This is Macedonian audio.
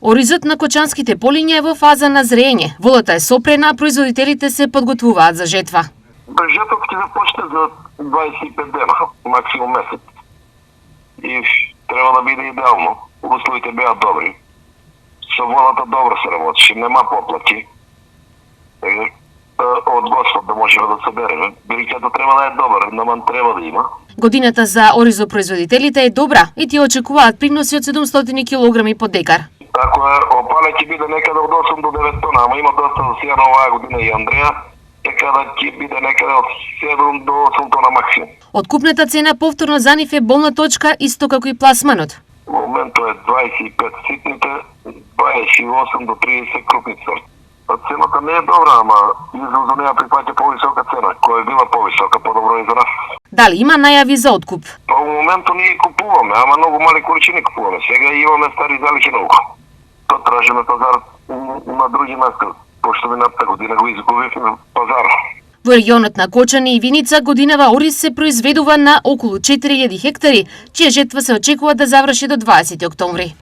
Оризот на кочанските полиња е во фаза на зрење. Волата е сопрена, а производителите се подготвуваат за жетва. Жетвата ќе започне за 25 дена, максимум месец. И треба да биде идеално. Условите беа добри. Со водата добро се работеше, нема поплати. Од Господ да можеме да собереме. Биликето треба да е добар, наман треба да има. Годината за оризопроизводителите е добра и тие очекуваат приноси од 700 кг по декар. Ако е опале ќе биде некаде од 8 до 9 тона, ама има доста за сега на оваа година и Андреја, така да ќе биде некаде од 7 до 8 тона максимум. Откупната цена повторно за нив е болна точка, исто како и пласманот. Во моментот е 25 ситните, 28 до 30 крупни сорти. Цената не е добра, ама извозот неа припаѓа повисока цена, која е била повисока, подобро и за нас. Дали има најави за откуп? Во моментот ние купуваме, ама многу мали количини купуваме. Сега имаме стари залихи многу. То тражиме пазар на други места, пошто минатата година го изгубивме пазар. Во регионот на Кочани и Виница годинава ориз се произведува на околу 4000 хектари, чија жетва се очекува да заврши до 20 октомври.